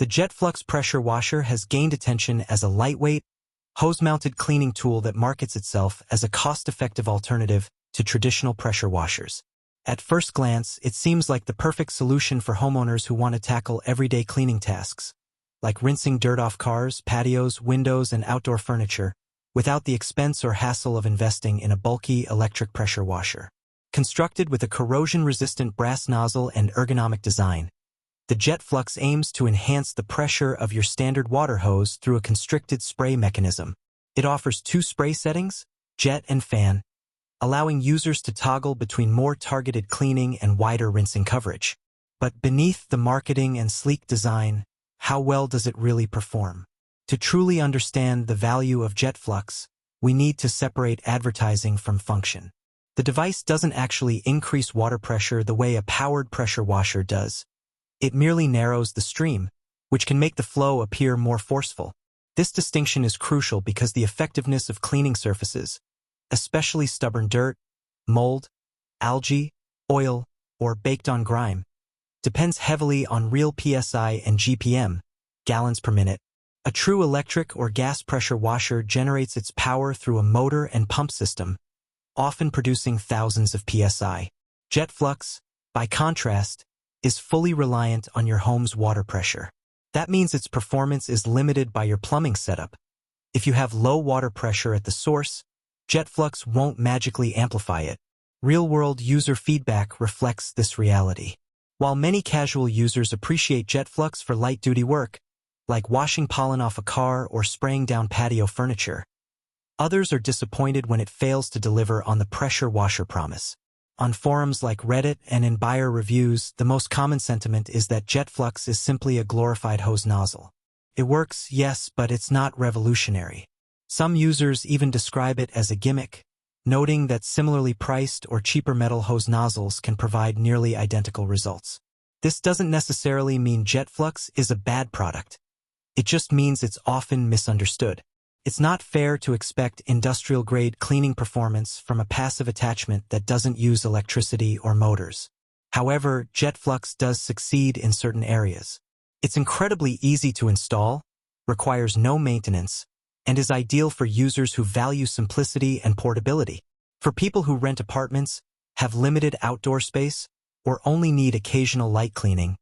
The JetFlux Pressure Washer has gained attention as a lightweight, hose-mounted cleaning tool that markets itself as a cost-effective alternative to traditional pressure washers. At first glance, it seems like the perfect solution for homeowners who want to tackle everyday cleaning tasks, like rinsing dirt off cars, patios, windows, and outdoor furniture, without the expense or hassle of investing in a bulky electric pressure washer. Constructed with a corrosion-resistant brass nozzle and ergonomic design, the JetFlux aims to enhance the pressure of your standard water hose through a constricted spray mechanism. It offers 2 spray settings, jet and fan, allowing users to toggle between more targeted cleaning and wider rinsing coverage. But beneath the marketing and sleek design, how well does it really perform? To truly understand the value of JetFlux, we need to separate advertising from function. The device doesn't actually increase water pressure the way a powered pressure washer does. It merely narrows the stream, which can make the flow appear more forceful. This distinction is crucial because the effectiveness of cleaning surfaces, especially stubborn dirt, mold, algae, oil, or baked-on grime, depends heavily on real PSI and GPM, gallons per minute. A true electric or gas pressure washer generates its power through a motor and pump system, often producing thousands of PSI. JetFlux, by contrast, is fully reliant on your home's water pressure. That means its performance is limited by your plumbing setup. If you have low water pressure at the source, JetFlux won't magically amplify it. Real-world user feedback reflects this reality. While many casual users appreciate JetFlux for light-duty work, like washing pollen off a car or spraying down patio furniture, others are disappointed when it fails to deliver on the pressure washer promise. On forums like Reddit and in buyer reviews, the most common sentiment is that JetFlux is simply a glorified hose nozzle. It works, yes, but it's not revolutionary. Some users even describe it as a gimmick, noting that similarly priced or cheaper metal hose nozzles can provide nearly identical results. This doesn't necessarily mean JetFlux is a bad product. It just means it's often misunderstood. It's not fair to expect industrial-grade cleaning performance from a passive attachment that doesn't use electricity or motors. However, JetFlux does succeed in certain areas. It's incredibly easy to install, requires no maintenance, and is ideal for users who value simplicity and portability. For people who rent apartments, have limited outdoor space, or only need occasional light cleaning,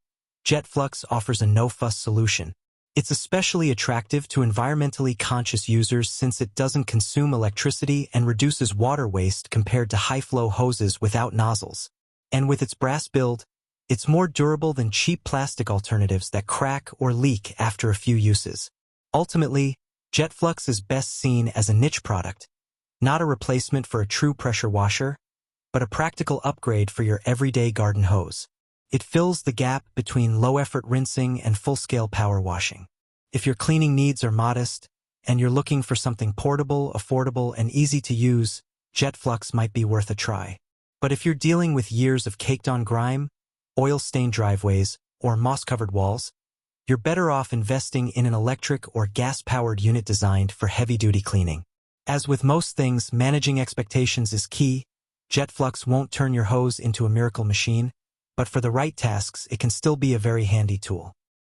JetFlux offers a no-fuss solution. It's especially attractive to environmentally conscious users since it doesn't consume electricity and reduces water waste compared to high-flow hoses without nozzles. And with its brass build, it's more durable than cheap plastic alternatives that crack or leak after a few uses. Ultimately, JetFlux is best seen as a niche product, not a replacement for a true pressure washer, but a practical upgrade for your everyday garden hose. It fills the gap between low-effort rinsing and full-scale power washing. If your cleaning needs are modest, and you're looking for something portable, affordable, and easy to use, JetFlux might be worth a try. But if you're dealing with years of caked-on grime, oil-stained driveways, or moss-covered walls, you're better off investing in an electric or gas-powered unit designed for heavy-duty cleaning. As with most things, managing expectations is key. JetFlux won't turn your hose into a miracle machine, but for the right tasks, it can still be a very handy tool.